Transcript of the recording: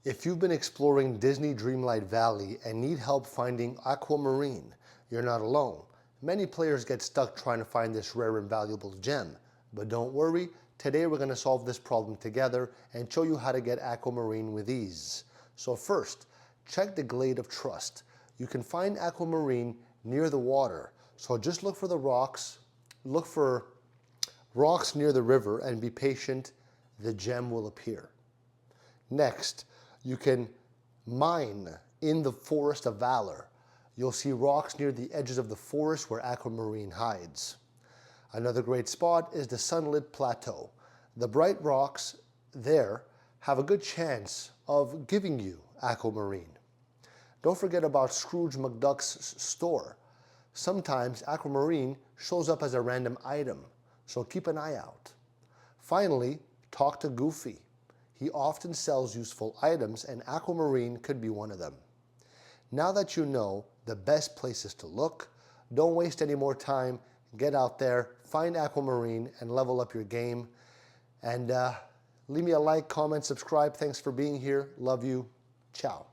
If you've been exploring Disney Dreamlight Valley and need help finding aquamarine, you're not alone. Many players get stuck trying to find this rare and valuable gem. But don't worry, today we're going to solve this problem together and show you how to get aquamarine with ease. So first, check the Glade of Trust. You can find aquamarine near the water. So just look for the rocks, look for rocks near the river and be patient. The gem will appear. Next, you can mine in the Forest of Valor. You'll see rocks near the edges of the forest where aquamarine hides. Another great spot is the Sunlit Plateau. The bright rocks there have a good chance of giving you aquamarine. Don't forget about Scrooge McDuck's store. Sometimes aquamarine shows up as a random item, so keep an eye out. Finally, talk to Goofy. He often sells useful items and aquamarine could be one of them. Now that you know the best places to look, don't waste any more time. Get out there, find aquamarine, and level up your game. And leave me a like, comment, subscribe. Thanks for being here. Love you. Ciao.